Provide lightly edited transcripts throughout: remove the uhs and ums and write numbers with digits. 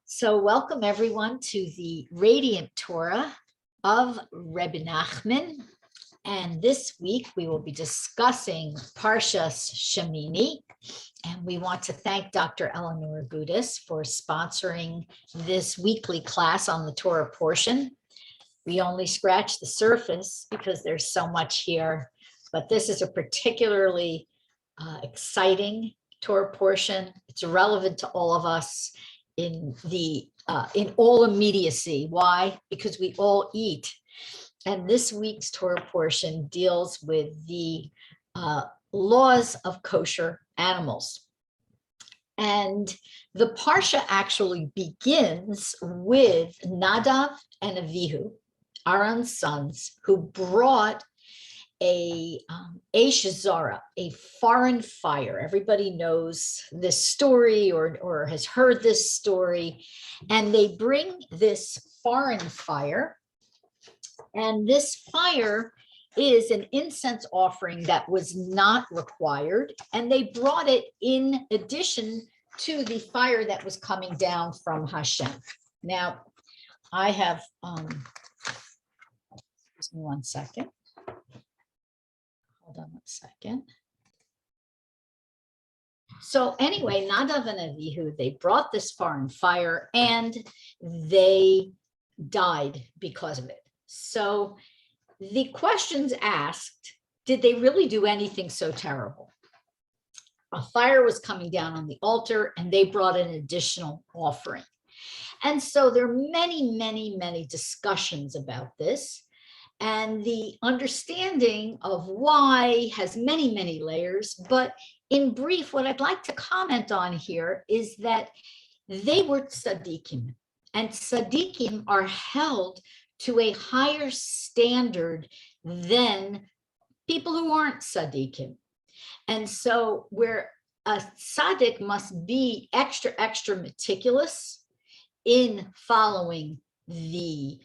So welcome everyone to the Radiant Torah of Rebbe Nachman. And this week we will be discussing Parshat Shemini. And we want to thank Dr. Eleanor Budis for sponsoring this weekly class on the Torah portion. We only scratched the surface because there's so much here, but this is a particularly exciting Torah portion. It's relevant to all of us in all immediacy. Why? Because we all eat. And this week's Torah portion deals with the laws of kosher animals. And the Parsha actually begins with Nadav and Avihu, Aaron's sons, who brought a Zara, a foreign fire. Everybody knows this story or has heard this story. And they bring this foreign fire. And this fire is an incense offering that was not required. And they brought it in addition to the fire that was coming down from Hashem. Now, I have, excuse me one second. Hold on one second. So anyway, Nadav and Avihu, they brought this foreign fire and they died because of it. So the questions asked, did they really do anything so terrible? A fire was coming down on the altar and they brought an additional offering. And so there are many, many, many discussions about this. And the understanding of why has many, many layers. But in brief, what I'd like to comment on here is that they were tzaddikim. And tzaddikim are held to a higher standard than people who aren't tzaddikim. And so where a tzaddik must be extra, extra meticulous in following the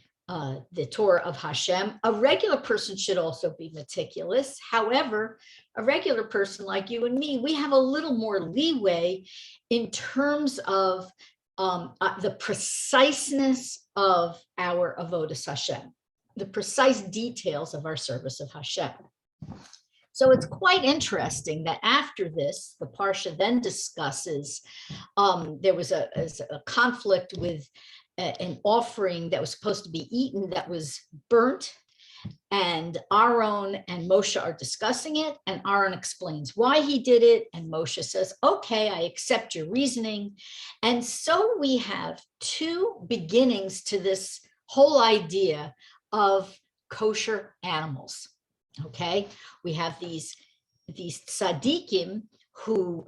Torah of Hashem, a regular person should also be meticulous. However, a regular person like you and me, we have a little more leeway in terms of the preciseness of our avodas Hashem, the precise details of our service of Hashem. So it's quite interesting that after this, the Parsha then discusses, there was a conflict with an offering that was supposed to be eaten that was burnt, and Aaron and Moshe are discussing it, and Aaron explains why he did it, and Moshe says, okay, I accept your reasoning. And so we have two beginnings to this whole idea of kosher animals. Okay, we have these tzaddikim who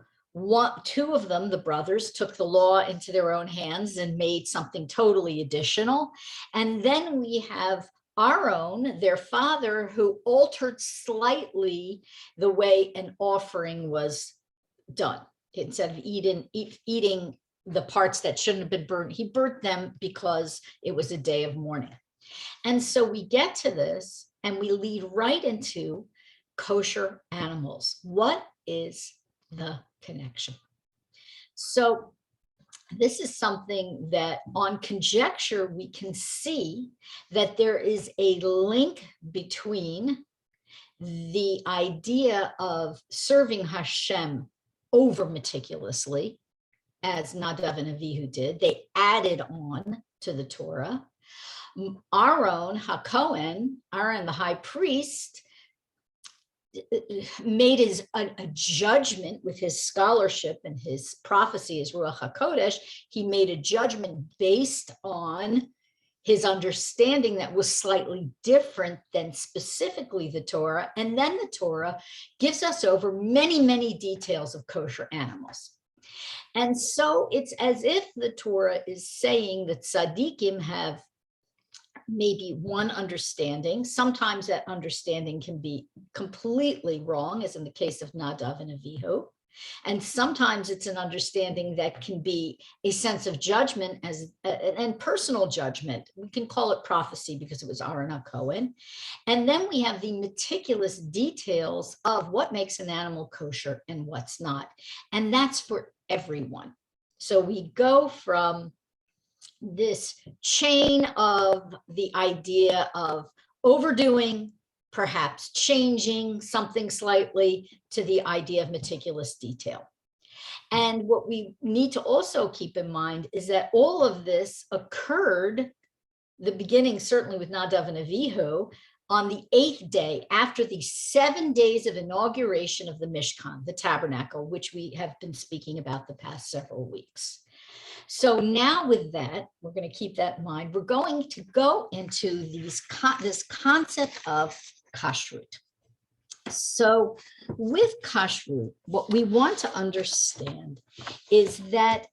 two of them, the brothers, took the law into their own hands and made something totally additional. And then we have Aaron, their father, who altered slightly the way an offering was done. Instead of eating the parts that shouldn't have been burnt, he burnt them because it was a day of mourning. And so we get to this and we lead right into kosher animals. What is the connection? So this is something that on conjecture, we can see that there is a link between the idea of serving Hashem over meticulously, as Nadav and Avihu did. They added on to the Torah. Aaron HaKohen, Aaron the high priest, made a judgment with his scholarship and his prophecy, his Ruach HaKodesh. He made a judgment based on his understanding that was slightly different than specifically the Torah. And then the Torah gives us over many, many details of kosher animals. And so it's as if the Torah is saying that tzaddikim have maybe one understanding. Sometimes that understanding can be completely wrong, as in the case of Nadav and Avihu. And sometimes it's an understanding that can be a sense of judgment and personal judgment. We can call it prophecy because it was Aaron HaKohen. And then we have the meticulous details of what makes an animal kosher and what's not. And that's for everyone. So we go from this chain of the idea of overdoing, perhaps changing something slightly, to the idea of meticulous detail. And what we need to also keep in mind is that all of this occurred, the beginning certainly with Nadav and Avihu, on the 8th day after the 7 days of inauguration of the Mishkan, the tabernacle, which we have been speaking about the past several weeks. So now with that, we're going to keep that in mind. We're going to go into this concept of Kashrut. So with Kashrut, what we want to understand is that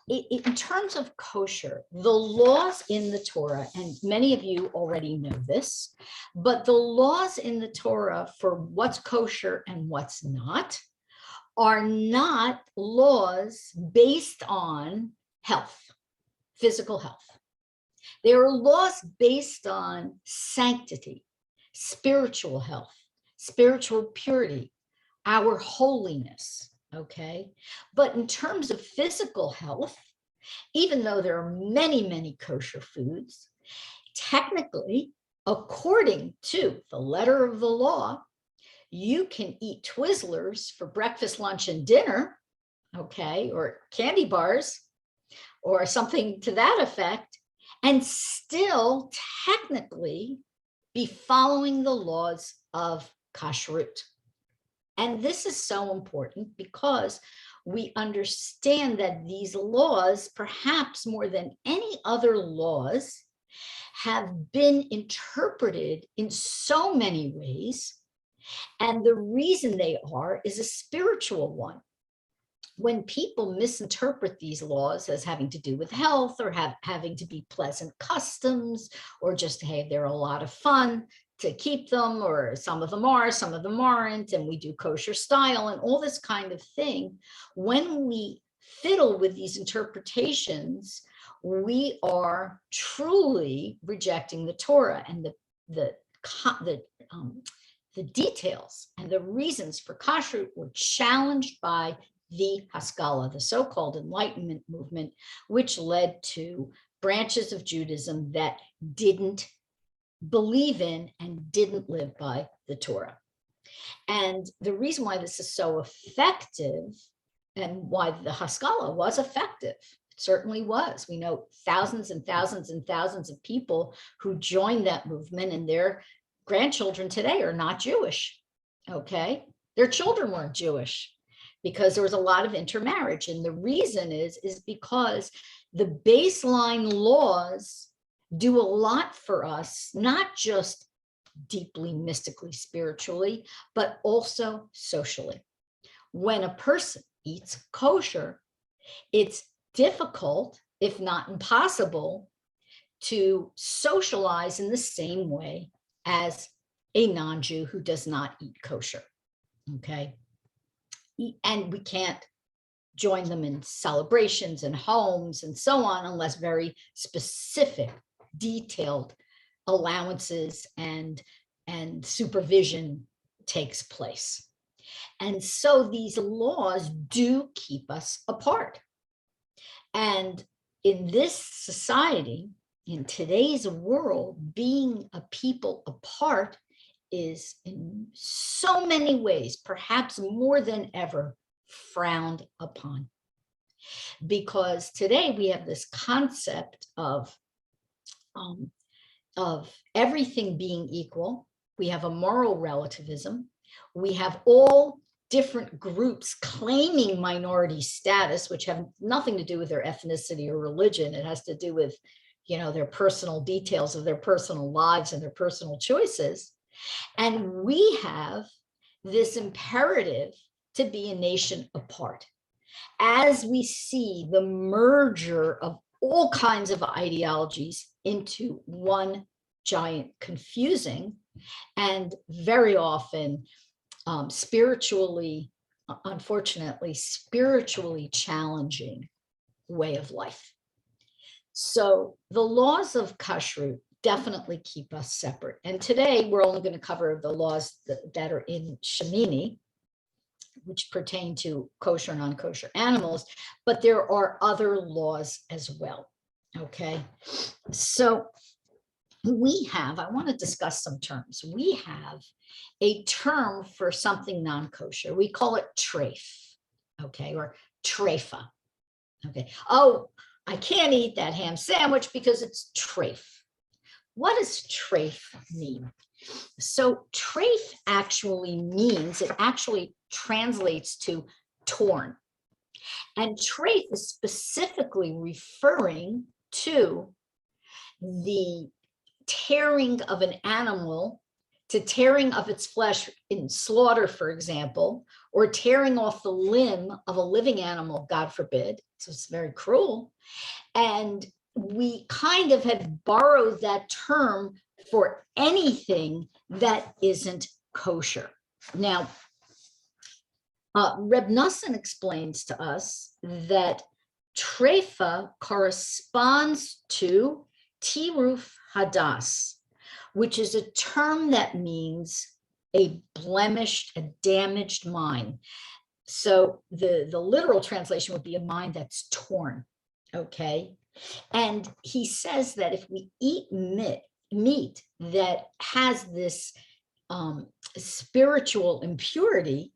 in terms of kosher, the laws in the Torah, and many of you already know this, but the laws in the Torah for what's kosher and what's not are not laws based on health, physical health. They are laws based on sanctity, spiritual health, spiritual purity, our holiness, okay? But in terms of physical health, even though there are many, many kosher foods, technically, according to the letter of the law, you can eat Twizzlers for breakfast, lunch, and dinner, okay, or candy bars, or something to that effect, and still technically be following the laws of Kashrut. And this is so important because we understand that these laws, perhaps more than any other laws, have been interpreted in so many ways. And the reason they are is a spiritual one. When people misinterpret these laws as having to do with health or having to be pleasant customs, or just, hey, they're a lot of fun to keep them, or some of them are, some of them aren't, and we do kosher style and all this kind of thing, when we fiddle with these interpretations, we are truly rejecting the Torah, and the details and the reasons for kashrut were challenged by the Haskalah, the so-called Enlightenment movement, which led to branches of Judaism that didn't believe in and didn't live by the Torah. And the reason why this is so effective, and why the Haskalah was effective, it certainly was. We know thousands and thousands and thousands of people who joined that movement, and their grandchildren today are not Jewish, okay? Their children weren't Jewish, because there was a lot of intermarriage. And the reason is because the baseline laws do a lot for us, not just deeply, mystically, spiritually, but also socially. When a person eats kosher, it's difficult, if not impossible, to socialize in the same way as a non-Jew who does not eat kosher, okay? And we can't join them in celebrations and homes and so on unless very specific, detailed allowances and supervision takes place. And so these laws do keep us apart. And in this society, in today's world, being a people apart is in so many ways, perhaps more than ever, frowned upon. Because today we have this concept of everything being equal. We have a moral relativism. We have all different groups claiming minority status, which have nothing to do with their ethnicity or religion. It has to do with, you know, their personal details of their personal lives and their personal choices. And we have this imperative to be a nation apart. As we see the merger of all kinds of ideologies into one giant, confusing, and very often spiritually, unfortunately, spiritually challenging way of life. So the laws of kashrut definitely keep us separate. And today we're only going to cover the laws that are in Shemini, which pertain to kosher and non-kosher animals, but there are other laws as well, Okay, so I want to discuss some terms. We have a term for something non-kosher. We call it Treyf, okay, or Treyfa. Okay. Oh, I can't eat that ham sandwich because it's Treyf. What does Treyf mean? So Treyf actually means, it actually translates to torn. And Treyf is specifically referring to the tearing of an animal, to tearing of its flesh in slaughter, for example, or tearing off the limb of a living animal, God forbid. So it's very cruel. And we kind of have borrowed that term for anything that isn't kosher. Now, Rebbe Nachman explains to us that Treyfa corresponds to Tiruf Hadas, which is a term that means a blemished, a damaged mind. So the literal translation would be a mind that's torn, okay? And he says that if we eat meat that has this spiritual impurity,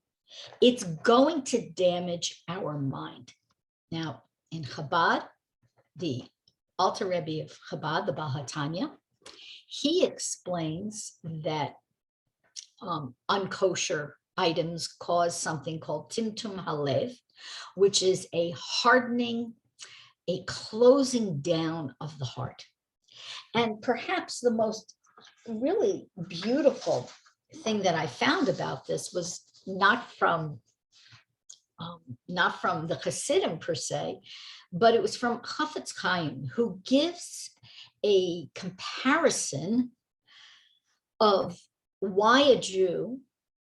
it's going to damage our mind. Now, in Chabad, the Alter Rebbe of Chabad, the Baal HaTanya, he explains that unkosher items cause something called timtum halev, which is a hardening, a closing down of the heart. And perhaps the most really beautiful thing that I found about this was not from the Hasidim per se, but it was from Chofetz Chaim, who gives a comparison of why a Jew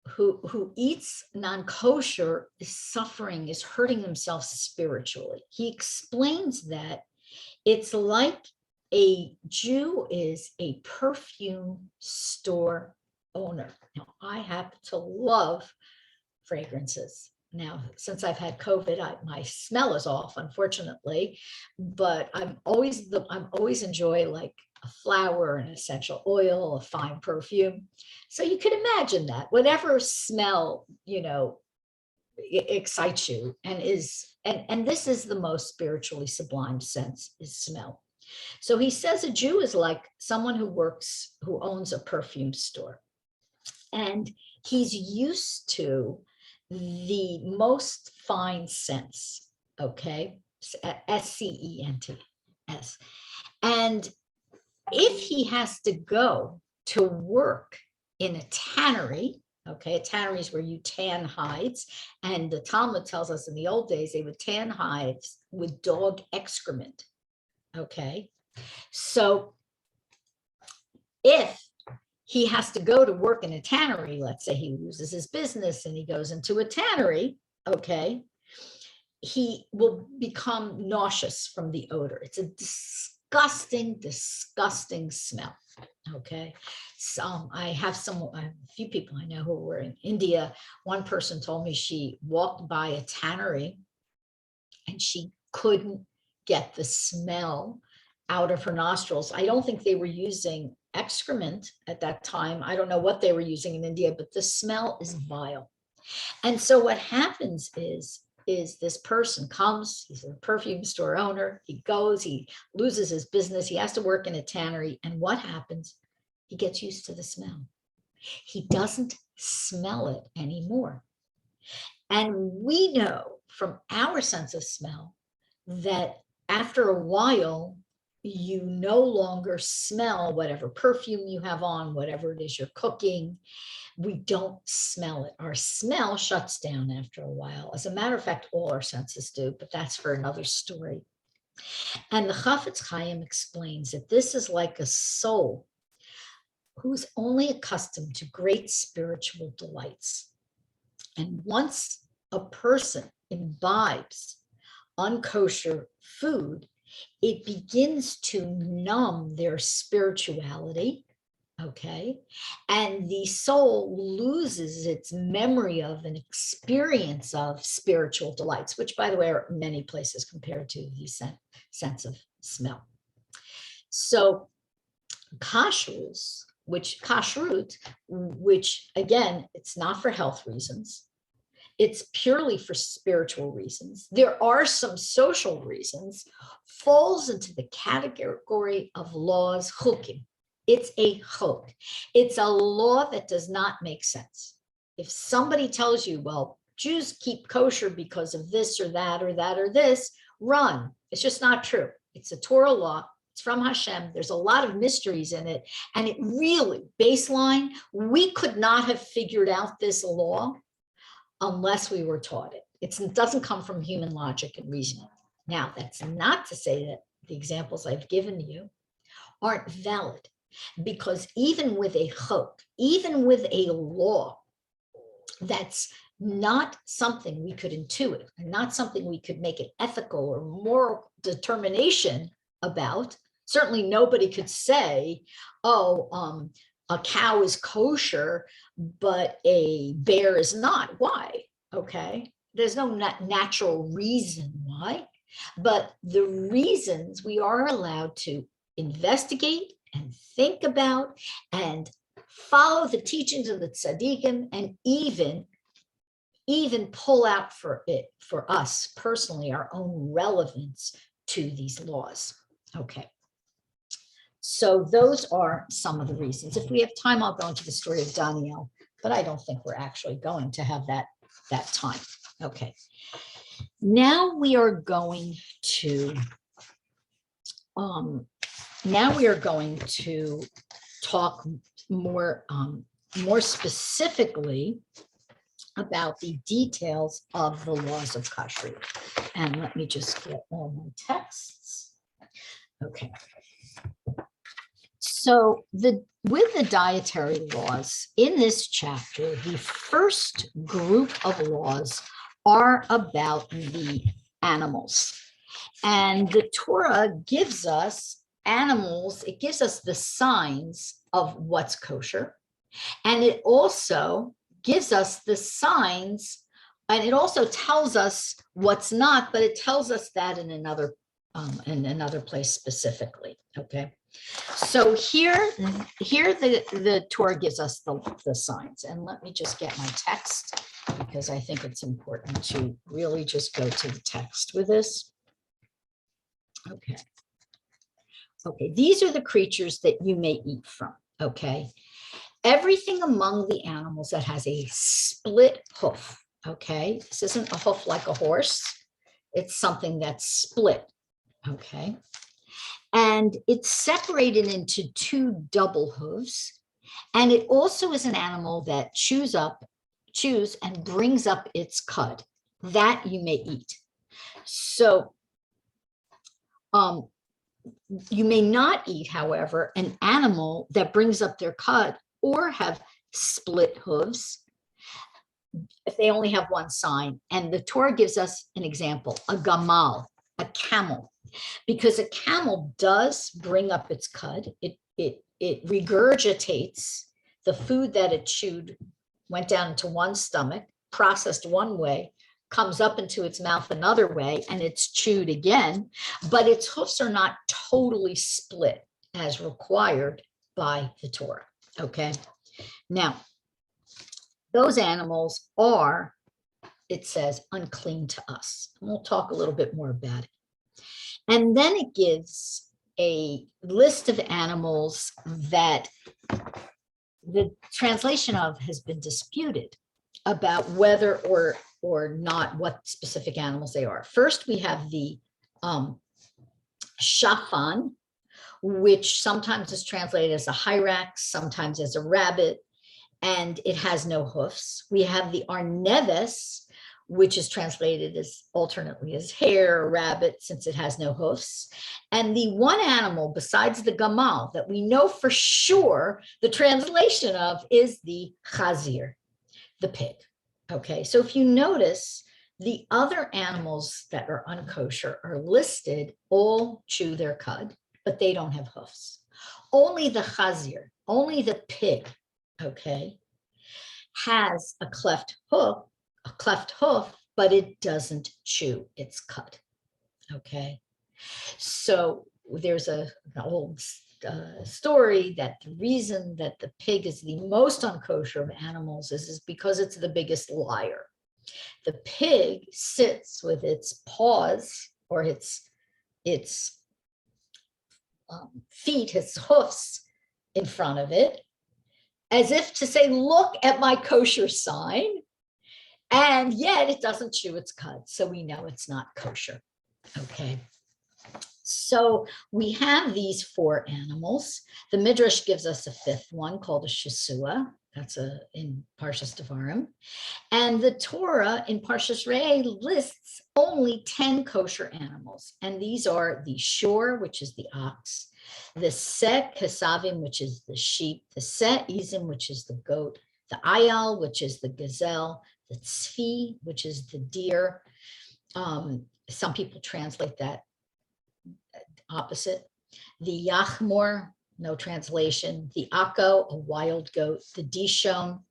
who eats non-kosher is suffering, is hurting themselves spiritually. He explains that it's like a Jew is a perfume store owner. Now, I happen to love fragrances. Now, since I've had COVID, my smell is off, unfortunately, but I'm always enjoy like a flower, an essential oil, a fine perfume. So you can imagine that whatever smell, excites you and this is the most spiritually sublime sense, is smell. So he says a Jew is like someone who owns a perfume store, and he's used to the most fine scents, okay? S-C-E-N-T-S. And if he has to go to work in a tannery, okay, a tannery is where you tan hides, and the Talmud tells us in the old days they would tan hides with dog excrement, okay? So if he has to go to work in a tannery, let's say he loses his business and he goes into a tannery, okay, he will become nauseous from the odor. It's a disgusting, disgusting smell, okay? So I have a few people I know who were in India. One person told me she walked by a tannery and she couldn't get the smell out of her nostrils. I don't think they were using excrement at that time. I don't know what they were using in India, but the smell is vile. And so what happens is this person comes, he's a perfume store owner, he goes, he loses his business, he has to work in a tannery, and what happens? He gets used to the smell. He doesn't smell it anymore. And we know from our sense of smell that after a while, you no longer smell whatever perfume you have on, whatever it is you're cooking. We don't smell it. Our smell shuts down after a while. As a matter of fact, all our senses do, but that's for another story. And the Chofetz Chaim explains that this is like a soul who's only accustomed to great spiritual delights. And once a person imbibes unkosher food, it begins to numb their spirituality, okay? And the soul loses its memory of an experience of spiritual delights, which, by the way, are many places compared to the sense of smell, So kashrut, which again, it's not for health reasons. It's purely for spiritual reasons. There are some social reasons, falls into the category of laws, chukim. It's a chok. It's a law that does not make sense. If somebody tells you, well, Jews keep kosher because of this or that or that or this, run. It's just not true. It's a Torah law. It's from Hashem. There's a lot of mysteries in it. And it really, baseline, we could not have figured out this law unless we were taught it. It doesn't come from human logic and reasoning. Now, that's not to say that the examples I've given you aren't valid, because even with a chok, even with a law that's not something we could intuit, and not something we could make an ethical or moral determination about, certainly nobody could say, oh, a cow is kosher, but a bear is not. Why? Okay. There's no natural reason why, but the reasons we are allowed to investigate and think about and follow the teachings of the tzaddikim, and even pull out for us personally, our own relevance to these laws. Okay. So those are some of the reasons. If we have time, I'll go into the story of Daniel, but I don't think we're actually going to have that time. Okay. Now we are going to talk more specifically about the details of the laws of Kashrut. And let me just get all my texts. Okay. So with the dietary laws in this chapter, the first group of laws are about the animals. And the Torah gives us animals, it gives us the signs of what's kosher. And it also gives us the signs, and it also tells us what's not, but it tells us that in another place specifically. Okay. So here the Torah gives us the signs. And let me just get my text, because I think it's important to really just go to the text with this. Okay. Okay, these are the creatures that you may eat from. Okay. Everything among the animals that has a split hoof. Okay. This isn't a hoof like a horse. It's something that's split. Okay. And it's separated into two double hooves. And it also is an animal that chews and brings up its cud. That you may eat. So you may not eat, however, an animal that brings up their cud or have split hooves if they only have one sign. And the Torah gives us an example, a gamal, a camel. Because a camel does bring up its cud, it regurgitates the food that it chewed, went down into one stomach, processed one way, comes up into its mouth another way, and it's chewed again, but its hoofs are not totally split as required by the Torah. Okay. Now, those animals are, it says, unclean to us. And we'll talk a little bit more about it. And then it gives a list of animals that the translation of has been disputed about whether or not what specific animals they are. First, we have the shafan, which sometimes is translated as a hyrax, sometimes as a rabbit, and it has no hoofs. We have the arneves, which is translated as alternately as hare or rabbit, since it has no hoofs. And the one animal besides the gamal that we know for sure the translation of is the chazir, the pig. Okay, so if you notice, the other animals that are unkosher are listed, all chew their cud, but they don't have hoofs. Only the chazir, only the pig, okay, has a cleft hoof, but it doesn't chew its cud. Okay. So there's an old story that the reason that the pig is the most unkosher of animals is because it's the biggest liar. The pig sits with its paws or its feet, its hoofs in front of it, as if to say, look at my kosher sign. And yet it doesn't chew its cud. So we know it's not kosher. Okay. So we have these four animals. The Midrash gives us a fifth one called a Shesua. That's in Parshas Devarim. And the Torah in Parshas Re'eh lists only 10 kosher animals. And these are the shor, which is the ox, the seh kesavim, which is the sheep, the seh izim, which is the goat, the ayal, which is the gazelle, the tzvi, which is the deer. Some people translate that opposite. The yachmor, no translation. The akko, a wild goat. The dishon,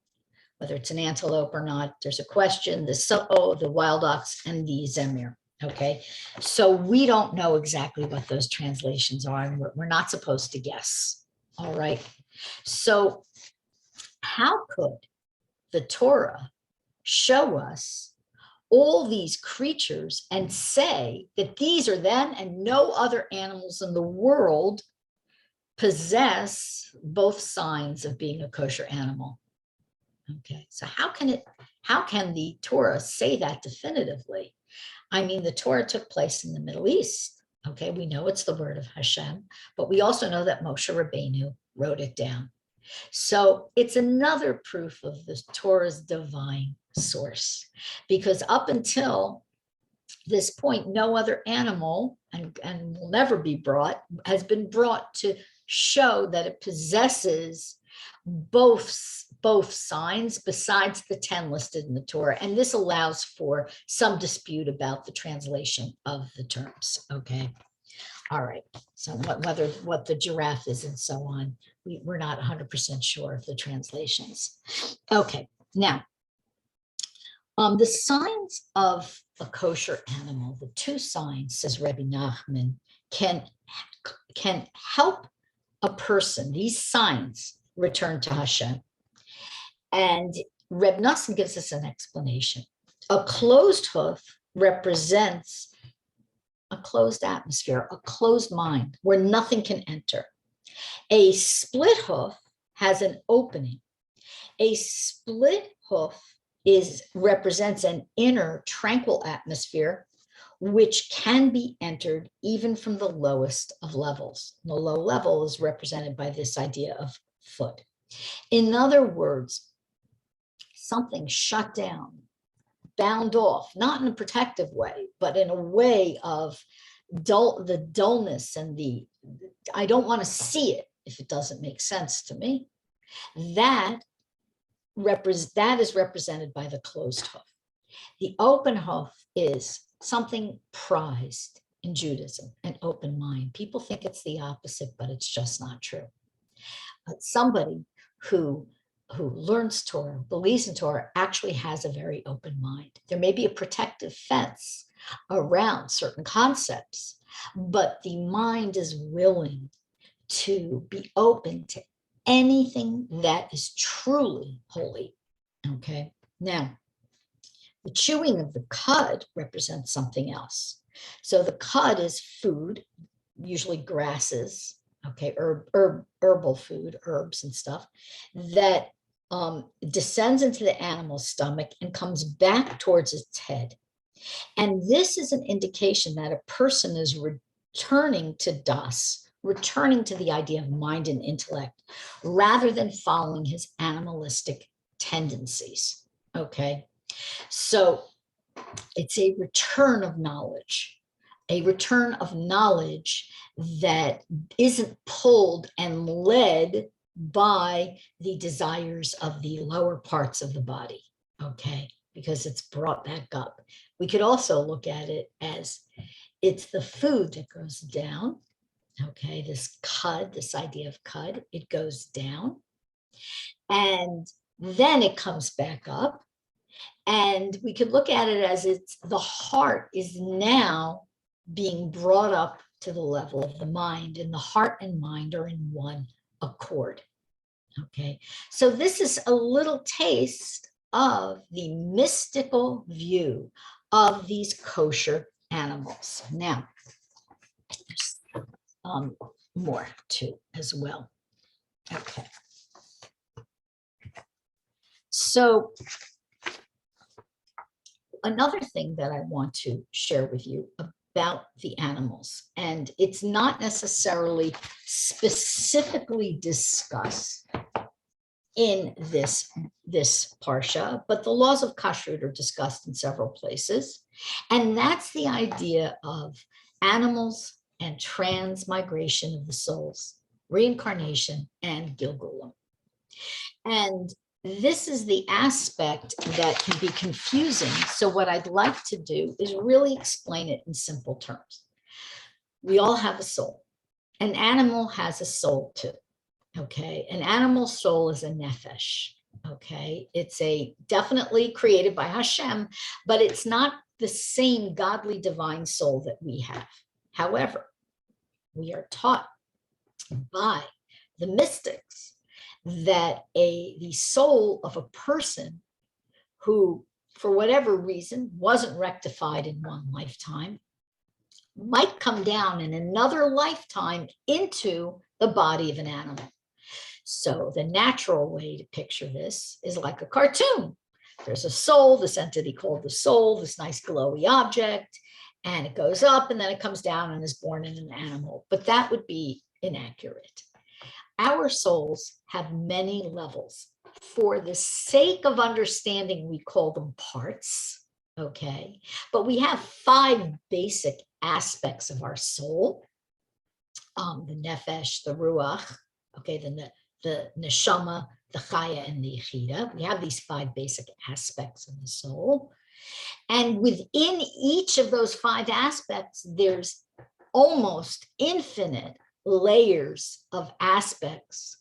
whether it's an antelope or not, there's a question. The so'o, the wild ox, and the zemir. Okay, so we don't know exactly what those translations are, and we're not supposed to guess. All right, so how could the Torah show us all these creatures and say that these are them and no other animals in the world possess both signs of being a kosher animal? Okay, so how can the Torah say that definitively? I mean, the Torah took place in the Middle East. Okay, we know it's the word of Hashem, but we also know that Moshe Rabbeinu wrote it down. So it's another proof of the Torah's divine source, because up until this point, no other animal, and will never be brought, has been brought to show that it possesses both signs besides the 10 listed in the Torah. And this allows for some dispute about the translation of the terms. Okay. All right. So whether what the giraffe is and so on, we're not 100% sure of the translations. Okay. Now, the signs of a kosher animal, the two signs, says Rebbe Nachman, can help a person, these signs, return to Hashem. And Rebbe Nachman gives us an explanation. A closed hoof represents a closed atmosphere, a closed mind where nothing can enter. A split hoof has an opening. A split hoof represents an inner tranquil atmosphere which can be entered even from the lowest of levels. The low level is represented by this idea of foot. In other words, something shut down, bound off, not in a protective way, but in a way of the dullness and I don't want to see it if it doesn't make sense to me. That is represented by the closed hoof. The open hoof is something prized in Judaism, an open mind. People think it's the opposite, but it's just not true. But somebody who learns Torah, believes in Torah, actually has a very open mind. There may be a protective fence around certain concepts, but the mind is willing to be open to anything that is truly holy. Okay. Now, the chewing of the cud represents something else. So the cud is food, usually grasses, okay, herbal food, herbs and stuff, that descends into the animal's stomach and comes back towards its head. And this is an indication that a person is returning to das, returning to the idea of mind and intellect, rather than following his animalistic tendencies. Okay, so it's a return of knowledge that isn't pulled and led by the desires of the lower parts of the body. Okay, because it's brought back up. We could also look at it as it's the food that goes down. Okay, this cud, this idea of cud, it goes down and then it comes back up. And we could look at it as the heart is now being brought up to the level of the mind, and the heart and mind are in one accord. Okay, so this is a little taste of the mystical view of these kosher animals. Now, there's more too as well. Okay. So another thing that I want to share with you about the animals, and it's not necessarily specifically discussed in this parsha, but the laws of Kashrut are discussed in several places. And that's the idea of animals and transmigration of the souls, reincarnation and Gilgulim. And this is the aspect that can be confusing. So what I'd like to do is really explain it in simple terms. We all have a soul. An animal has a soul too. Okay, an animal soul is a nefesh. Okay, it's definitely created by Hashem, but it's not the same godly divine soul that we have. However, we are taught by the mystics that the soul of a person who, for whatever reason, wasn't rectified in one lifetime might come down in another lifetime into the body of an animal. So the natural way to picture this is like a cartoon. There's a soul, this entity called the soul, this nice glowy object, and it goes up and then it comes down and is born in an animal. But that would be inaccurate. Our souls have many levels. For the sake of understanding, we call them parts, okay? But we have 5 basic aspects of our soul. The nefesh, the ruach, okay, the neshama, the chaya, and the yechida. We have these 5 basic aspects of the soul. And within each of those 5 aspects, there's almost infinite layers of aspects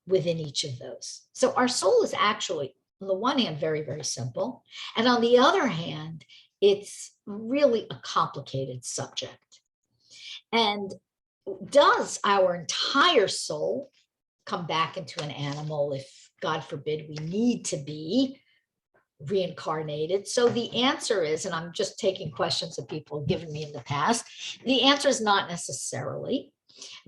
within each of those. So our soul is actually, on the one hand, very, very simple. And on the other hand, it's really a complicated subject. And does our entire soul come back into an animal if, God forbid, we need to be reincarnated? So the answer is, and I'm just taking questions that people have given me in the past, the answer is not necessarily,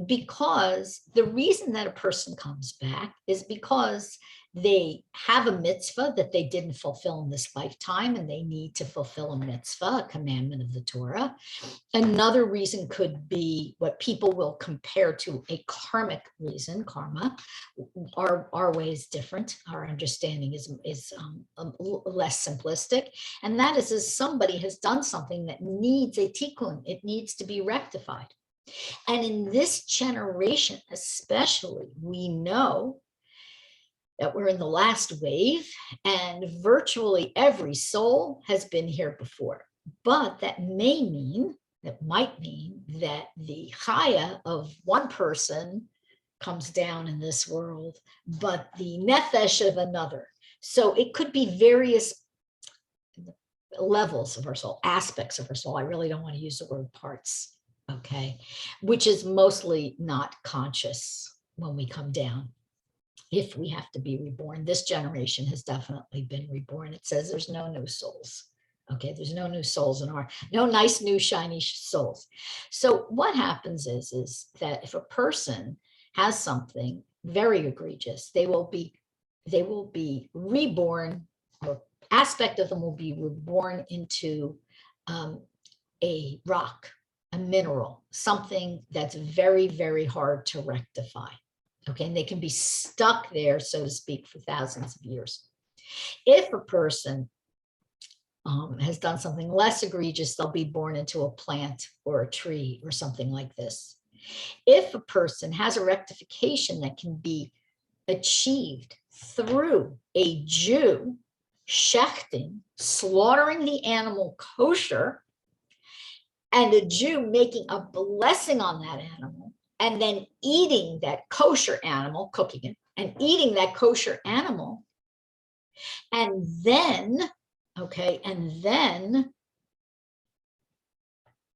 because the reason that a person comes back is because they have a mitzvah that they didn't fulfill in this lifetime and they need to fulfill a mitzvah, a commandment of the Torah. Another reason could be what people will compare to a karmic reason, karma. Our way is different. Our understanding is less simplistic. And that is, as somebody has done something that needs a tikkun, it needs to be rectified. And in this generation, especially, we know that we're in the last wave and virtually every soul has been here before. But that might mean that the chaya of one person comes down in this world, but the nefesh of another. So it could be various levels of our soul, aspects of our soul. I really don't want to use the word parts, okay, which is mostly not conscious when we come down. If we have to be reborn, this generation has definitely been reborn. It says there's no new souls. Okay, there's no new souls no nice new shiny souls. So what happens is that if a person has something very egregious, they will be reborn, or aspect of them will be reborn into a rock, a mineral, something that's very, very hard to rectify. Okay, and they can be stuck there, so to speak, for thousands of years. If a person has done something less egregious, they'll be born into a plant or a tree or something like this. If a person has a rectification that can be achieved through a Jew shechting, slaughtering the animal kosher, and a Jew making a blessing on that animal, and then eating that kosher animal, cooking it, and eating that kosher animal, and then, okay, and then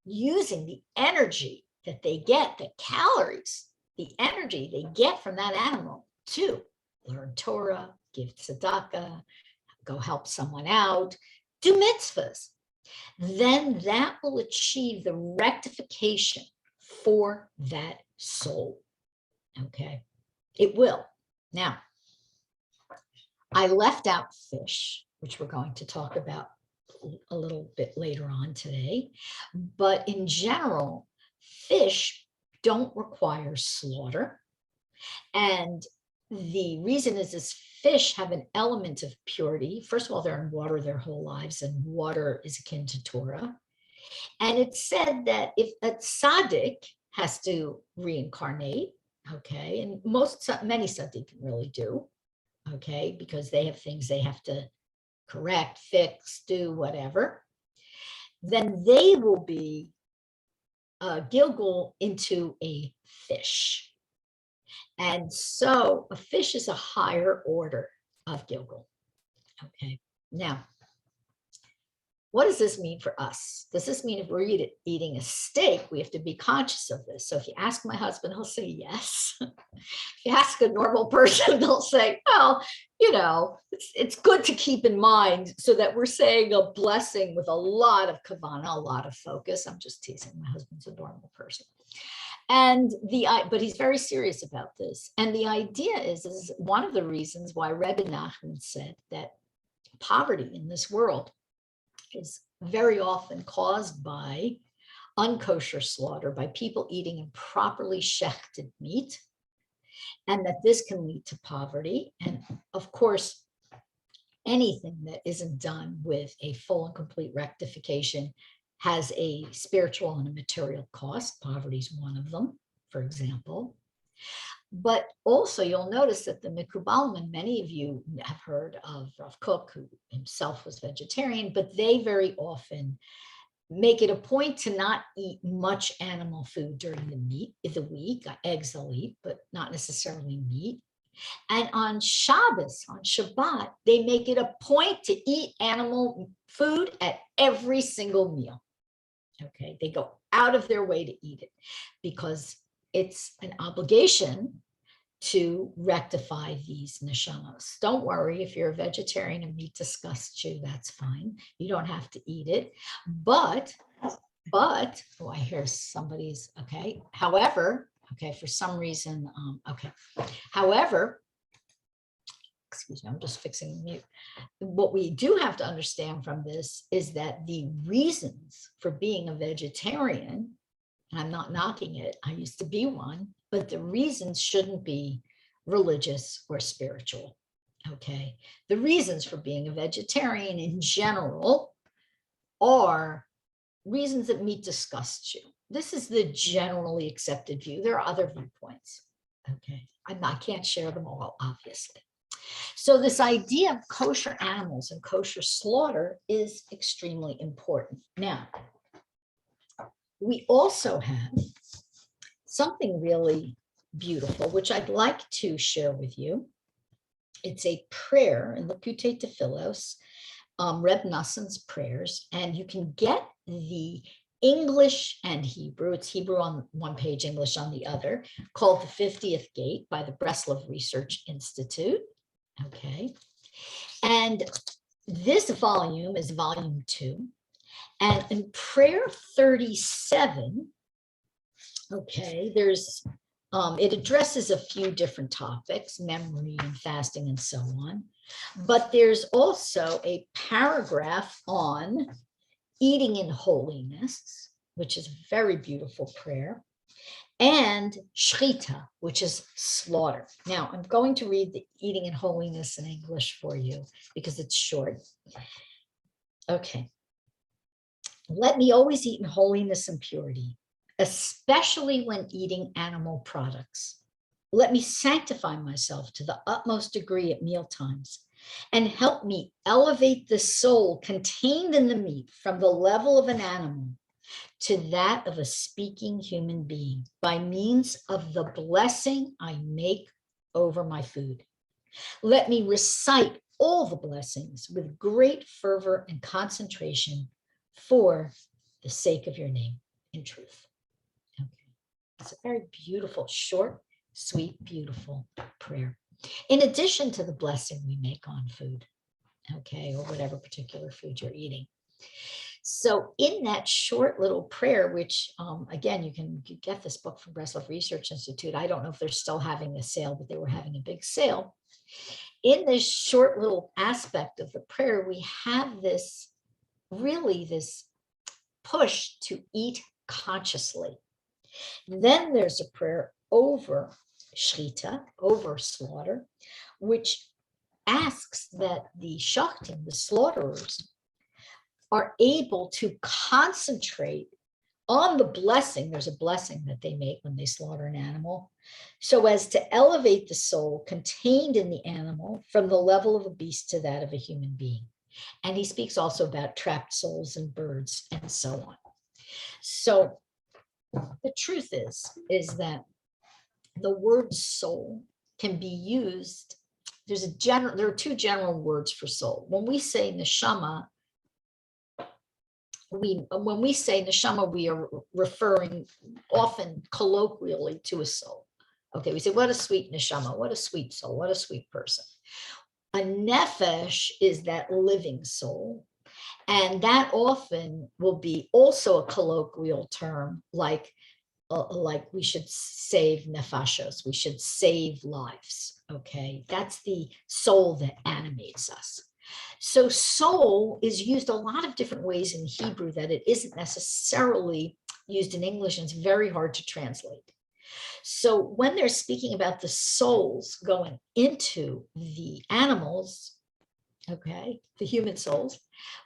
using the energy that they get, the calories, the energy they get from that animal to learn Torah, give tzedakah, go help someone out, do mitzvahs, then that will achieve the rectification for that soul. Okay, it will. Now, I left out fish, which we're going to talk about a little bit later on today, but in general, fish don't require slaughter. And the reason is fish have an element of purity. First of all, they're in water their whole lives, and water is akin to Torah. And it's said that if a tzaddik has to reincarnate, okay, and many tzaddikim really do, okay, because they have things they have to correct, fix, do, whatever, then they will be Gilgul into a fish. And so a fish is a higher order of Gilgul. Okay, now, what does this mean for us? Does this mean if we're eating a steak, we have to be conscious of this? So if you ask my husband, he'll say yes. If you ask a normal person, they'll say, well, you know, it's good to keep in mind so that we're saying a blessing with a lot of kavanah, a lot of focus. I'm just teasing. My husband's a normal person. And but he's very serious about this. And the idea is one of the reasons why Rebbe Nachman said that poverty in this world is very often caused by unkosher slaughter, by people eating improperly shechted meat, and that this can lead to poverty. And of course, anything that isn't done with a full and complete rectification has a spiritual and a material cost. Poverty is one of them, for example. But also you'll notice that the Mikubalim, and many of you have heard of Rav Kook, who himself was vegetarian, but they very often make it a point to not eat much animal food during the week. Eggs they'll eat, but not necessarily meat. And on Shabbos, on Shabbat, they make it a point to eat animal food at every single meal. Okay, they go out of their way to eat it because it's an obligation to rectify these neshamas. Don't worry if you're a vegetarian and meat disgusts you, that's fine. You don't have to eat it. But, oh, I hear somebody's, okay. However, okay, for some reason, okay. However, excuse me, I'm just fixing the mute. What we do have to understand from this is that the reasons for being a vegetarian, and I'm not knocking it, I used to be one, but the reasons shouldn't be religious or spiritual, okay? The reasons for being a vegetarian in general are reasons that meat disgusts you. This is the generally accepted view. There are other viewpoints, okay? I can't share them all, obviously. So this idea of kosher animals and kosher slaughter is extremely important. Now, we also have something really beautiful, which I'd like to share with you. It's a prayer in Likutei Tefillos, Rebbe Nachman's prayers, and you can get the English and Hebrew. It's Hebrew on one page, English on the other, called The 50th Gate by the Breslov Research Institute. Okay, and this volume is volume 2, and in prayer 37, okay, there's it addresses a few different topics, memory and fasting and so on, but there's also a paragraph on eating in holiness, which is a very beautiful prayer, and shchita, which is slaughter. Now, I'm going to read the eating in holiness in English for you because it's short. Okay. Let me always eat in holiness and purity, especially when eating animal products. Let me sanctify myself to the utmost degree at mealtimes and help me elevate the soul contained in the meat from the level of an animal to that of a speaking human being by means of the blessing I make over my food. Let me recite all the blessings with great fervor and concentration for the sake of your name in truth. Okay. It's a very beautiful, short, sweet, beautiful prayer. In addition to the blessing we make on food, okay, or whatever particular food you're eating. So in that short little prayer, which again, you can get this book from Breslov Research Institute. I don't know if they're still having a sale, but they were having a big sale. In this short little aspect of the prayer, we have this push to eat consciously. Then there's a prayer over shrita, over slaughter, which asks that the shachtim, the slaughterers, are able to concentrate on the blessing. There's a blessing that they make when they slaughter an animal, so as to elevate the soul contained in the animal from the level of a beast to that of a human being. And he speaks also about trapped souls and birds and so on. So the truth is that the word soul can be used. There are two general words for soul. When we say neshama, when we say neshama, we are referring often colloquially to a soul. Okay, we say, what a sweet neshama, what a sweet soul, what a sweet person. A nefesh is that living soul. And that often will be also a colloquial term, like we should save nefashos, we should save lives. Okay, that's the soul that animates us. So soul is used a lot of different ways in Hebrew that it isn't necessarily used in English, and it's very hard to translate. So when they're speaking about the souls going into the animals, okay, the human souls,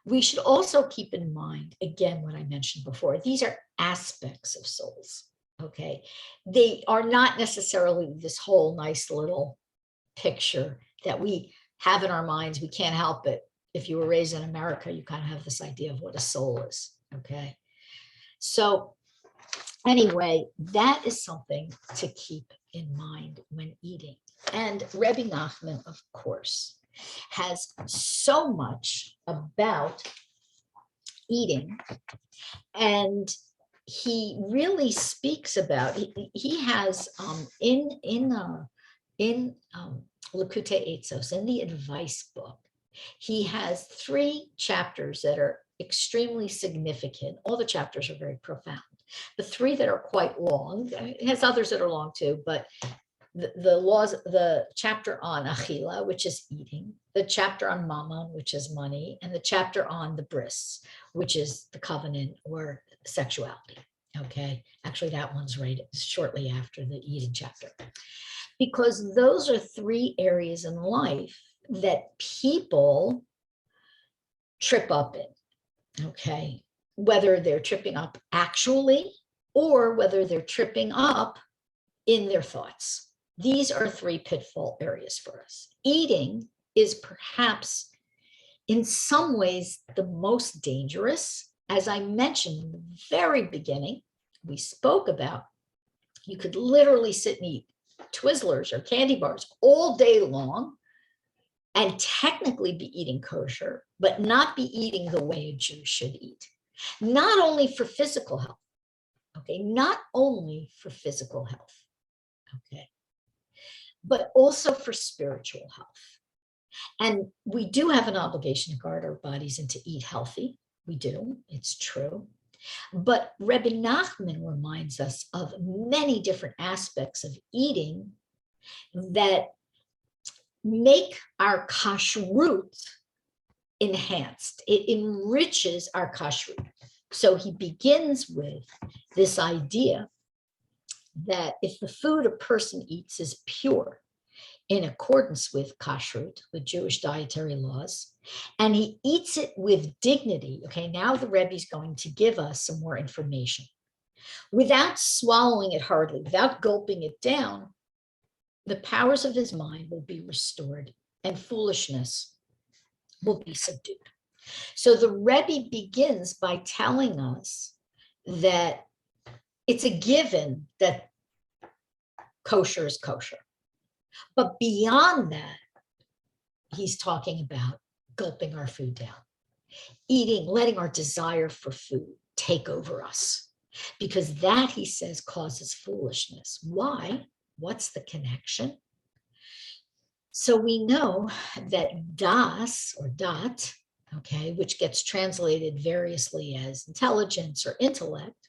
we should also keep in mind, again, what I mentioned before, these are aspects of souls, okay? They are not necessarily this whole nice little picture that we have in our minds. We can't help it. If you were raised in America, you kind of have this idea of what a soul is, okay? So anyway, that is something to keep in mind when eating. And Rebbe Nachman, of course, has so much about eating, and he really speaks about, he has in Likutei Eitzos, in the advice book, he has 3 chapters that are extremely significant. All the chapters are very profound. The 3 that are quite long, it has others that are long too, but the chapter on achila, which is eating, the chapter on mammon, which is money, and the chapter on the bris, which is the covenant or sexuality. Okay, actually that one's right shortly after the eating chapter, because those are 3 areas in life that people trip up in. Okay, whether they're tripping up actually or whether they're tripping up in their thoughts. These are 3 pitfall areas for us. Eating is perhaps in some ways the most dangerous. As I mentioned in the very beginning, we spoke about, you could literally sit and eat Twizzlers or candy bars all day long and technically be eating kosher, but not be eating the way a Jew should eat. Not only for physical health, okay, not only for physical health, okay, but also for spiritual health. And we do have an obligation to guard our bodies and to eat healthy. We do, it's true. But Rebbe Nachman reminds us of many different aspects of eating that make our kashrut enhanced. It enriches our kashrut. So he begins with this idea that if the food a person eats is pure, in accordance with kashrut, with Jewish dietary laws, and he eats it with dignity. Okay, now the Rebbe is going to give us some more information. Without swallowing it hardly, without gulping it down, the powers of his mind will be restored and foolishness will be subdued. So the Rebbe begins by telling us that it's a given that kosher is kosher. But beyond that, he's talking about gulping our food down, eating, letting our desire for food take over us. because that, he says, causes foolishness. Why? What's the connection? So we know that das or dot, okay, which gets translated variously as intelligence or intellect,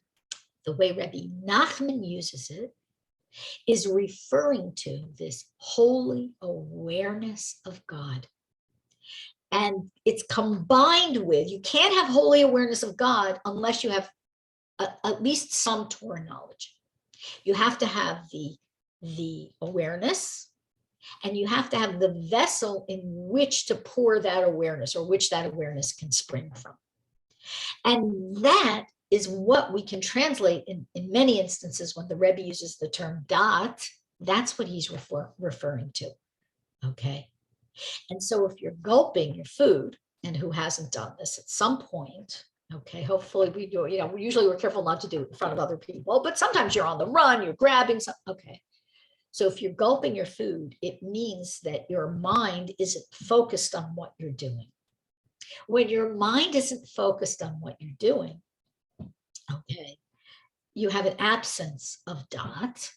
the way Rebbe Nachman uses it is referring to this holy awareness of God. And it's combined with, you can't have holy awareness of God unless you have at least some Torah knowledge. You have to have the awareness, and you have to have the vessel in which to pour that awareness, or which that awareness can spring from. And that is what we can translate in many instances when the Rebbe uses the term dot. That's what he's referring to. Okay. And so if you're gulping your food, and who hasn't done this at some point, okay, hopefully we do, usually we're careful not to do it in front of other people, but sometimes you're on the run, you're grabbing something. Okay. So if you're gulping your food, it means that your mind isn't focused on what you're doing. When your mind isn't focused on what you're doing, okay, you have an absence of dot,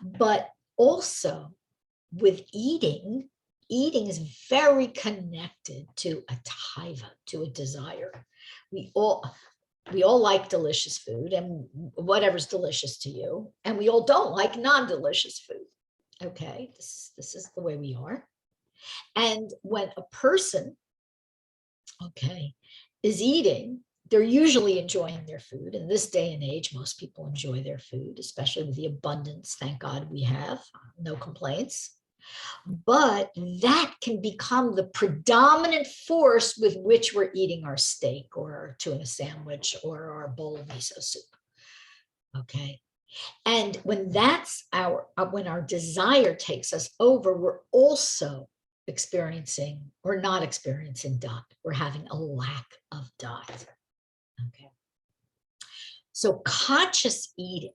but also with eating is very connected to a taiva, to a desire. We all like delicious food, and whatever's delicious to you, and we all don't like non-delicious food. Okay, this is the way we are. And when a person, okay, is eating, they're usually enjoying their food. In this day and age, most people enjoy their food, especially with the abundance, thank God, we have, no complaints. But that can become the predominant force with which we're eating our steak or our tuna sandwich or our bowl of miso soup. Okay. And when that's when our desire takes us over, we're also experiencing or not experiencing dot. We're having a lack of dot. Okay. So conscious eating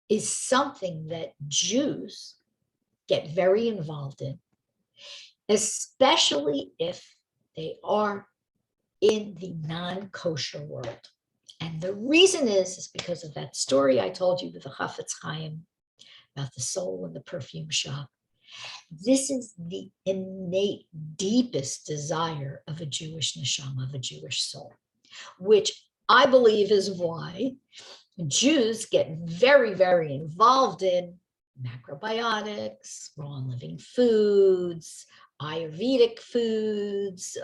is something that Jews get very involved in, especially if they are in the non-kosher world. And the reason is because of that story I told you with the Chofetz Chaim about the soul in the perfume shop. This is the innate, deepest desire of a Jewish neshama, of a Jewish soul, which I believe is why Jews get very, very involved in macrobiotics, raw and living foods, Ayurvedic foods,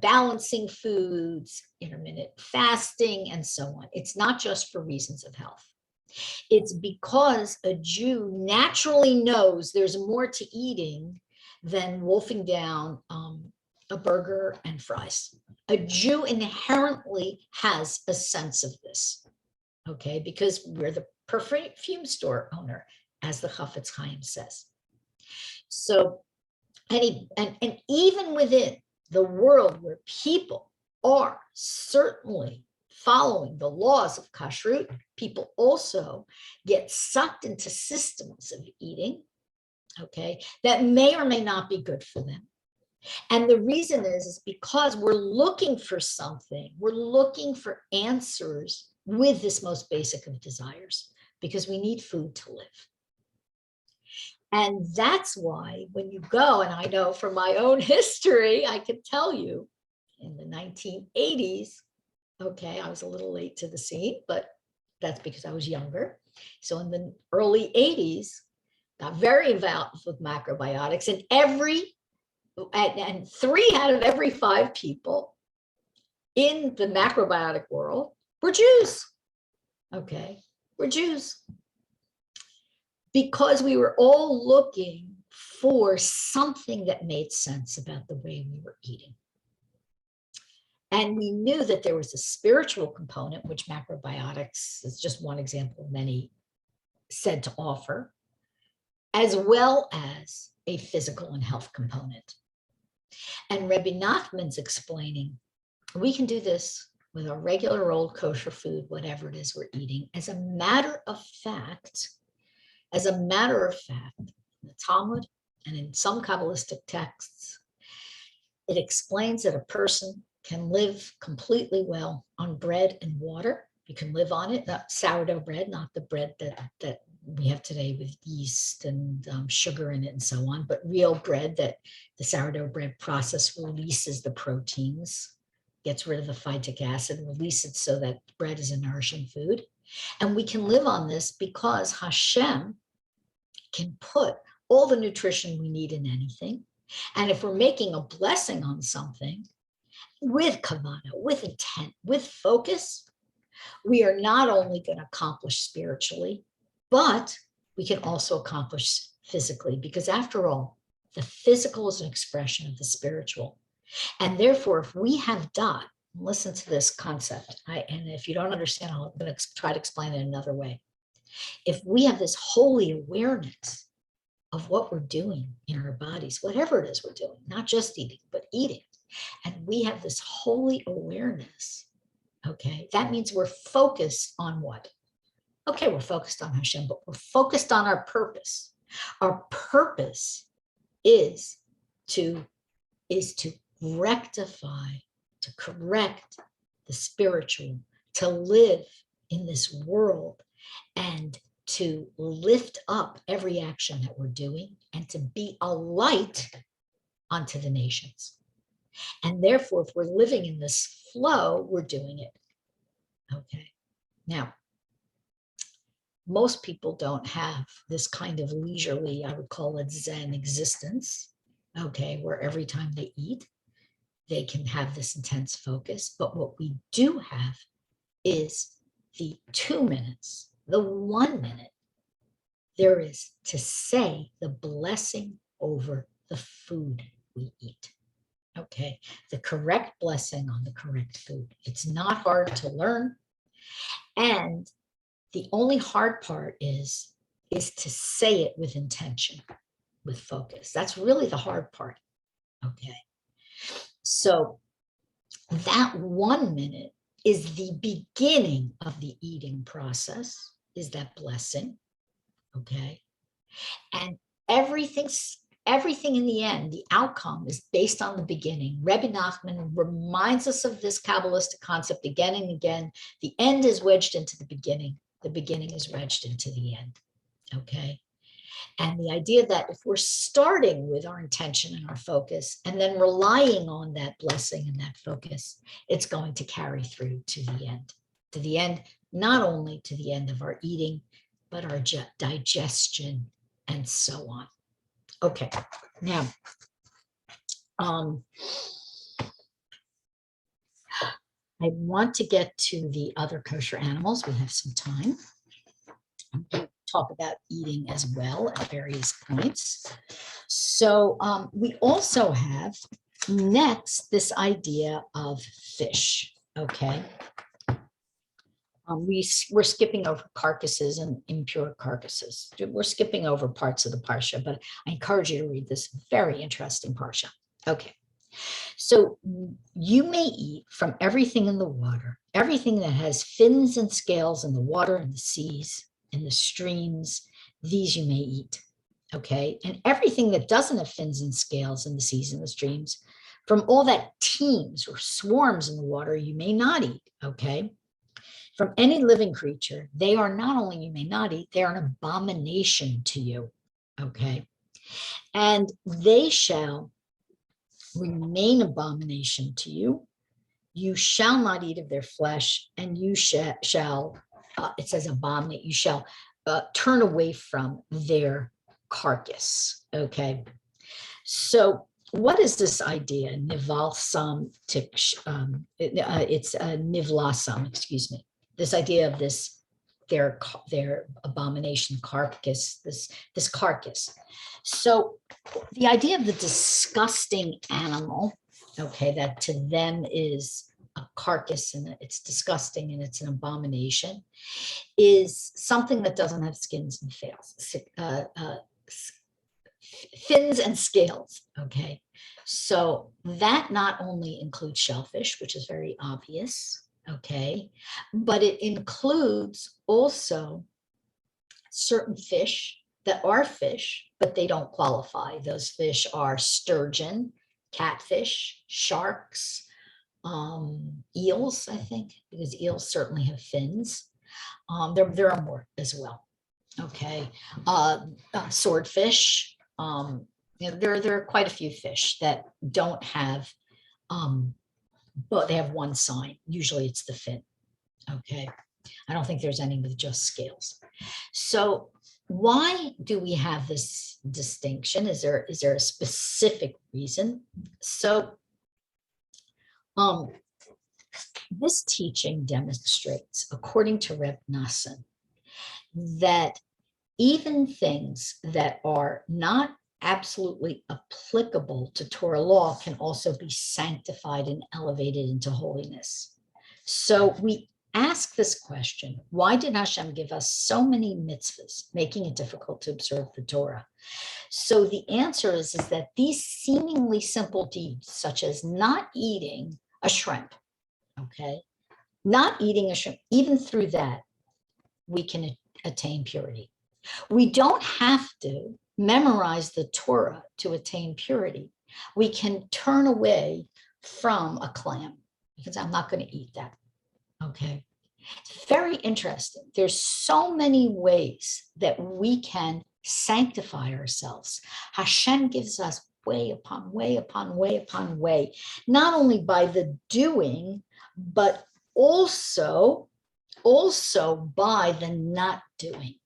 balancing foods, intermittent fasting, and so on. It's not just for reasons of health. It's because a Jew naturally knows there's more to eating than wolfing down a burger and fries. A Jew inherently has a sense of this, okay, because we're the perfume store owner, as the Chofetz Chaim says. So, and even within the world where people are certainly following the laws of Kashrut, people also get sucked into systems of eating, okay, that may or may not be good for them. And the reason is because we're looking for something, we're looking for answers with this most basic of desires, because we need food to live. And that's why when you go, and I know from my own history, I can tell you in the 1980s, okay, I was a little late to the scene, but that's because I was younger. So in the early 80s, got very involved with macrobiotics, and 3 out of every 5 people in the macrobiotic world were Jews. Okay, we're Jews. Because we were all looking for something that made sense about the way we were eating. And we knew that there was a spiritual component, which macrobiotics is just one example of many said to offer, as well as a physical and health component. And Rebbe Nachman's explaining, we can do this with our regular old kosher food, whatever it is we're eating. As a matter of fact, in the Talmud and in some Kabbalistic texts, it explains that a person can live completely well on bread and water You can live on it, not sourdough bread, not the bread that we have today with yeast and sugar in it and so on, but real bread that the sourdough bread process releases the proteins, gets rid of the phytic acid, releases it so that bread is a nourishing food. And we can live on this because Hashem can put all the nutrition we need in anything. And if we're making a blessing on something with kavanah, with intent, with focus, we are not only going to accomplish spiritually, but we can also accomplish physically, because after all, the physical is an expression of the spiritual. And therefore, if we have dot, listen to this concept, and if you don't understand, I'm going to try to explain it another way. If we have this holy awareness of what we're doing in our bodies, whatever it is we're doing, not just eating, but eating, and we have this holy awareness, okay, that means we're focused on what? Okay, we're focused on Hashem, but we're focused on our purpose. Our purpose is to rectify, to correct the spiritual, to live in this world and to lift up every action that we're doing and to be a light unto the nations. And therefore, if we're living in this flow, we're doing it. Okay. Now, most people don't have this kind of leisurely, I would call it Zen existence, okay, where every time they eat, they can have this intense focus. But what we do have is the 2 minutes, the 1 minute there is to say the blessing over the food we eat. Okay, the correct blessing on the correct food. It's not hard to learn. And the only hard part is to say it with intention, with focus. That's really the hard part. Okay. So that 1 minute is the beginning of the eating process, is that blessing. Okay. And everything in the end, the outcome is based on the beginning. Rebbe Nachman reminds us of this Kabbalistic concept again and again. The end is wedged into the beginning. The beginning is wedged into the end. Okay. And the idea that if we're starting with our intention and our focus and then relying on that blessing and that focus, it's going to carry through to the end, not only to the end of our eating, but our digestion and so on. Okay, now, I want to get to the other kosher animals. We have some time. I'm going to talk about eating as well at various points. So we also have next this idea of fish, okay? We're skipping over carcasses and impure carcasses. We're skipping over parts of the Parsha, but I encourage you to read this very interesting Parsha. Okay, so you may eat from everything in the water, everything that has fins and scales in the water and the seas and the streams, these you may eat, okay? And everything that doesn't have fins and scales in the seas and the streams, from all that teems or swarms in the water, you may not eat, okay? From any living creature, they are not only you may not eat, they are an abomination to you, okay? And they shall remain abomination to you. You shall not eat of their flesh, and you shall it says abominate, you shall turn away from their carcass, okay? So what is this idea? Nivalsam, it's nivlasam, excuse me. This idea of this, their abomination carcass, this carcass. So the idea of the disgusting animal, okay, that to them is a carcass and it's disgusting and it's an abomination, is something that doesn't have skins and fins and scales, okay? So that not only includes shellfish, which is very obvious, okay, but it includes also certain fish that are fish, but they don't qualify. Those fish are sturgeon, catfish, sharks, eels, I think, because eels certainly have fins. There are more as well. Okay, swordfish. There are quite a few fish that don't have, but they have one sign. Usually it's the fin. Okay, I don't think there's any with just scales. So why do we have this distinction? Is there a specific reason? So this teaching demonstrates, according to Rebbe Nachman, that even things that are not absolutely applicable to Torah law can also be sanctified and elevated into holiness. So we ask this question: why did Hashem give us so many mitzvahs, making it difficult to observe the Torah? So the answer is that these seemingly simple deeds, such as not eating a shrimp, okay, not eating a shrimp, even through that, we can attain purity. We don't have to memorize the Torah to attain purity. We can turn away from a clam because I'm not going to eat that. Okay. It's very interesting. There's so many ways that we can sanctify ourselves. Hashem gives us way upon way upon way upon way, not only by the doing, but also by the not doing.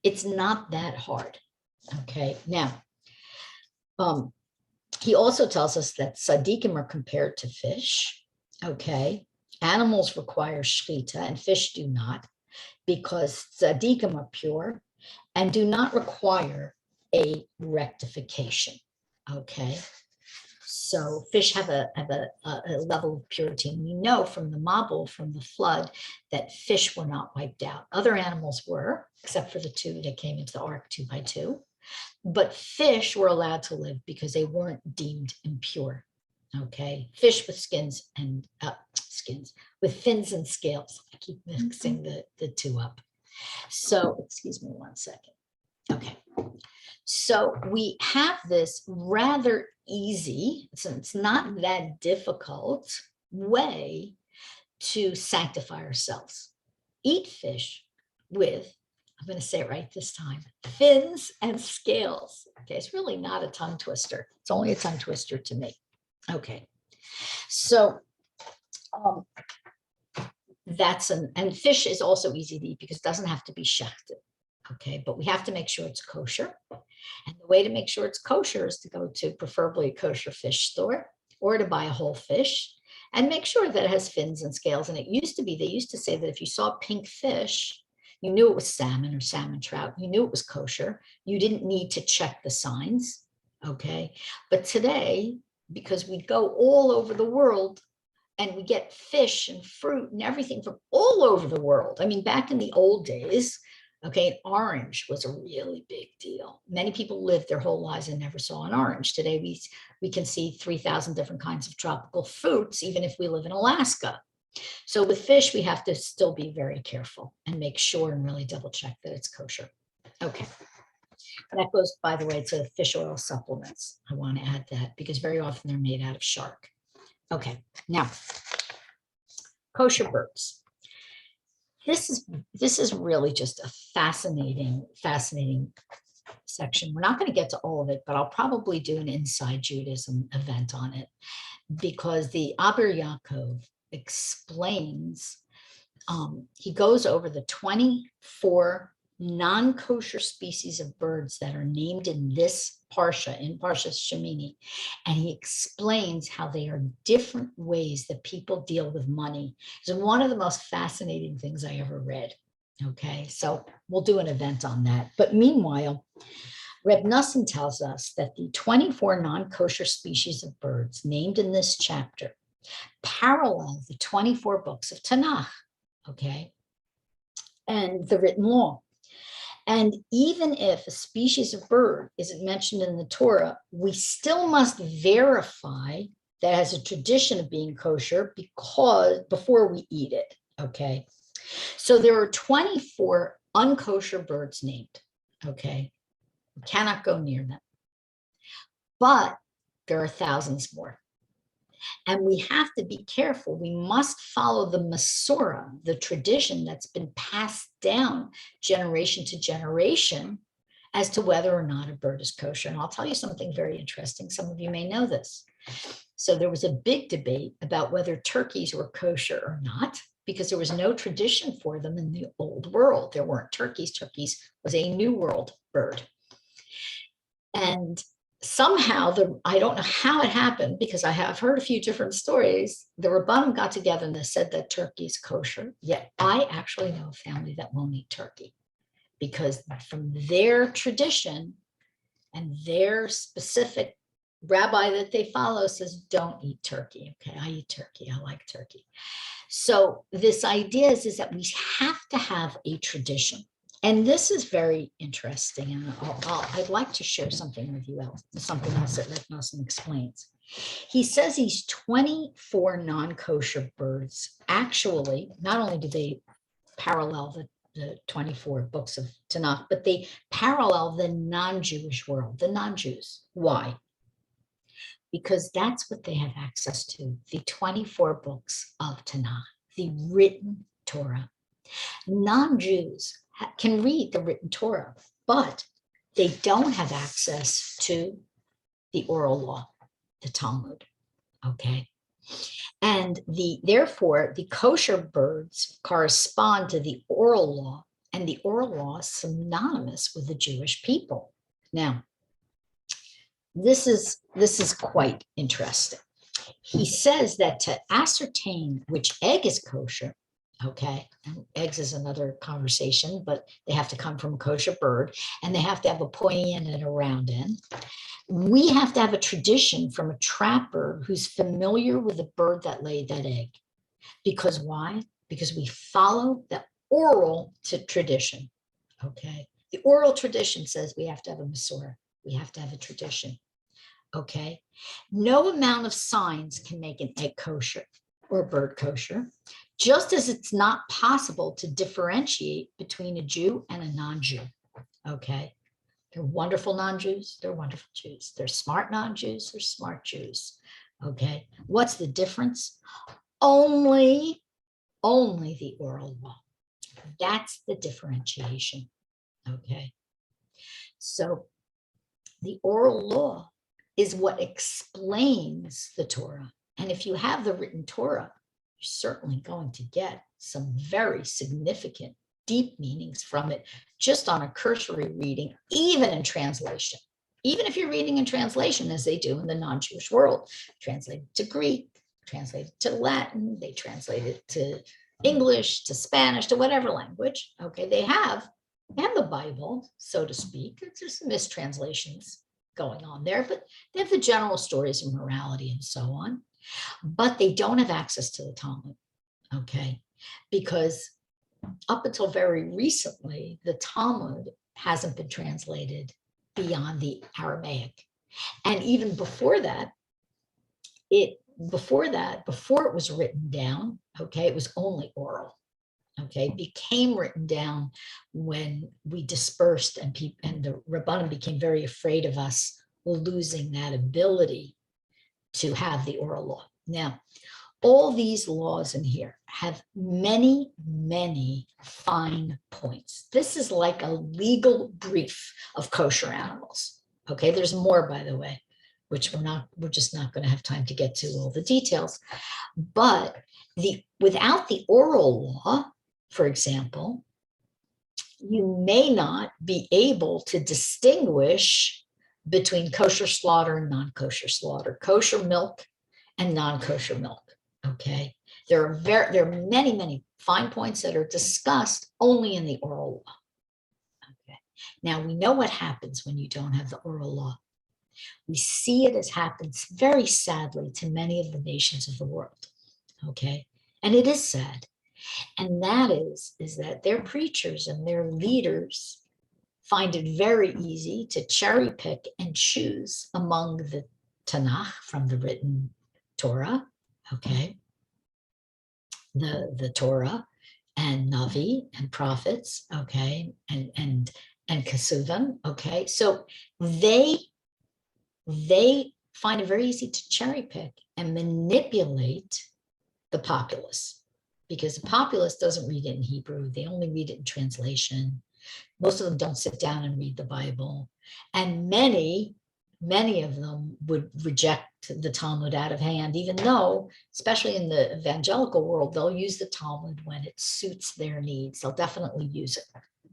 It's not that hard. Okay. Now, he also tells us that tzaddikim are compared to fish. Okay. Animals require shechita and fish do not, because tzaddikim are pure and do not require a rectification. Okay. So fish have a level of purity. And we know from the Mabul, from the flood, that fish were not wiped out. Other animals were, except for the two that came into the ark 2 by 2. But fish were allowed to live because they weren't deemed impure. Okay. Fish with skins and with fins and scales. I keep mixing the two up. So, excuse me 1 second. Okay. So we have this rather easy, so it's not that difficult way to sanctify ourselves. Eat fish with, I'm going to say it right this time, fins and scales. Okay, it's really not a tongue twister. It's only a tongue twister to me. Okay, so and fish is also easy to eat because it doesn't have to be shechted. Okay, but we have to make sure it's kosher. And the way to make sure it's kosher is to go to preferably a kosher fish store or to buy a whole fish and make sure that it has fins and scales. And they used to say that if you saw pink fish, you knew it was salmon or salmon trout, you knew it was kosher. You didn't need to check the signs. Okay, but today, because we go all over the world and we get fish and fruit and everything from all over the world. I mean, back in the old days, okay, an orange was a really big deal. Many people lived their whole lives and never saw an orange. Today, we can see 3,000 different kinds of tropical fruits, even if we live in Alaska. So with fish, we have to still be very careful and make sure and really double check that it's kosher. Okay. That goes, by the way, to fish oil supplements. I want to add that because very often they're made out of shark. Okay, now, kosher birds. This is really just a fascinating section. We're not going to get to all of it, but I'll probably do an Inside Judaism event on it because the Aber Yaakov explains, he goes over the 24 non-kosher species of birds that are named in this Parsha, in Parshat Shemini, and he explains how they are different ways that people deal with money. It's one of the most fascinating things I ever read. Okay, so we'll do an event on that. But meanwhile, Rebbe Nachman tells us that the 24 non-kosher species of birds named in this chapter parallel the 24 books of Tanakh, okay, and the written law. And even if a species of bird isn't mentioned in the Torah, we still must verify that it has a tradition of being kosher before we eat it, okay? So there are 24 unkosher birds named, okay? We cannot go near them. But there are thousands more. And we have to be careful. We must follow the Masorah, the tradition that's been passed down generation to generation as to whether or not a bird is kosher. And I'll tell you something very interesting. Some of you may know this. So there was a big debate about whether turkeys were kosher or not, because there was no tradition for them in the old world. There weren't turkeys. Turkeys was a New World bird. And somehow, I don't know how it happened, because I have heard a few different stories. The Rabbanim got together and they said that turkey is kosher. Yet I actually know a family that won't eat turkey, because from their tradition and their specific rabbi that they follow says, don't eat turkey. Okay, I eat turkey. I like turkey. So this idea is that we have to have a tradition. And this is very interesting. And I'd like to share something with you else, something else that Rebbe Nachman explains. He says these 24 non-kosher birds, actually, not only do they parallel the 24 books of Tanakh, but they parallel the non-Jewish world, the non-Jews. Why? Because that's what they have access to, the 24 books of Tanakh, the written Torah. Non-Jews can read the written Torah, but they don't have access to the oral law, the Talmud, okay? And therefore, the kosher birds correspond to the oral law, and the oral law is synonymous with the Jewish people. Now, this is quite interesting. He says that to ascertain which egg is kosher, okay, and eggs is another conversation, but they have to come from a kosher bird, and they have to have a pointy end and a round end. We have to have a tradition from a trapper who's familiar with the bird that laid that egg. Because why? Because we follow the oral tradition, okay? The oral tradition says we have to have a Masorah. We have to have a tradition, okay? No amount of signs can make an egg kosher or a bird kosher, just as it's not possible to differentiate between a Jew and a non-Jew, okay? They're wonderful non-Jews, they're wonderful Jews. They're smart non-Jews, they're smart Jews, okay? What's the difference? Only the oral law. That's the differentiation, okay? So the oral law is what explains the Torah. And if you have the written Torah, you're certainly going to get some very significant, deep meanings from it, just on a cursory reading, even in translation. Even if you're reading in translation, as they do in the non-Jewish world, translated to Greek, translated to Latin, they translate it to English, to Spanish, to whatever language, okay, they have the Bible, so to speak. It's just mistranslations going on there, but they have the general stories of morality and so on, but they don't have access to the Talmud, okay, because up until very recently, the Talmud hasn't been translated beyond the Aramaic. And even before that, before it was written down, okay, it was only oral, okay, it became written down when we dispersed, and the Rabbanim became very afraid of us losing that ability to have the oral law. Now, all these laws in here have many, many fine points. This is like a legal brief of kosher animals. Okay, there's more, by the way, which we're just not going to have time to get to all the details. But without the oral law, for example, you may not be able to distinguish between kosher slaughter and non-kosher slaughter, kosher milk and non-kosher milk. Okay, there are many, many fine points that are discussed only in the oral law. Okay, now we know what happens when you don't have the oral law. We see it as happens very sadly to many of the nations of the world. Okay, and it is sad, and that is that their preachers and their leaders find it very easy to cherry pick and choose among the Tanakh from the written Torah, okay, the Torah and Navi and prophets, okay, and Kesuvim, okay. So they find it very easy to cherry pick and manipulate the populace, because the populace doesn't read it in Hebrew. They only read it in translation. Most of them don't sit down and read the Bible. And many of them would reject the Talmud out of hand, even though, especially in the evangelical world, they'll use the Talmud when it suits their needs. They'll definitely use it,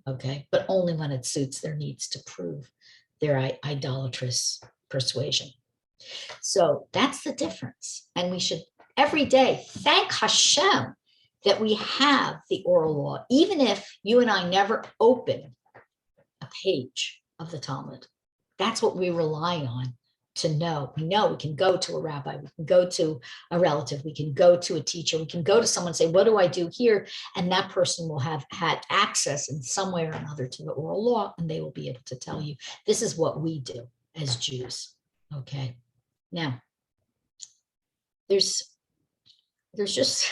okay? But only when it suits their needs to prove their idolatrous persuasion. So that's the difference. And we should every day thank Hashem that we have the oral law, even if you and I never open a page of the Talmud. That's what we rely on to know. We know we can go to a rabbi, we can go to a relative, we can go to a teacher, we can go to someone and say, what do I do here? And that person will have had access in some way or another to the oral law, and they will be able to tell you, this is what we do as Jews, okay? Now, there's just,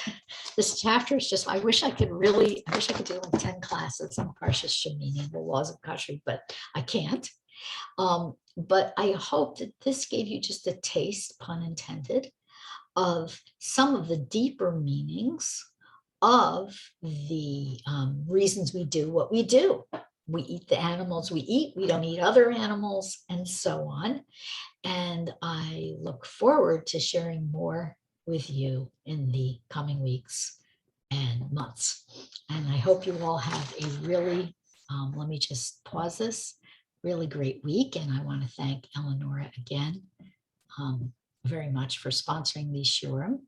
this chapter is just, I wish I could do like 10 classes on Parshat Shemini, the laws of Kashrut, but I can't. But I hope that this gave you just a taste, pun intended, of some of the deeper meanings of the reasons we do what we do. We eat the animals we eat, we don't eat other animals, and so on. And I look forward to sharing more with you in the coming weeks and months. And I hope you all have a really, let me just pause this, really great week. And I want to thank Eleonora again very much for sponsoring these shiurim.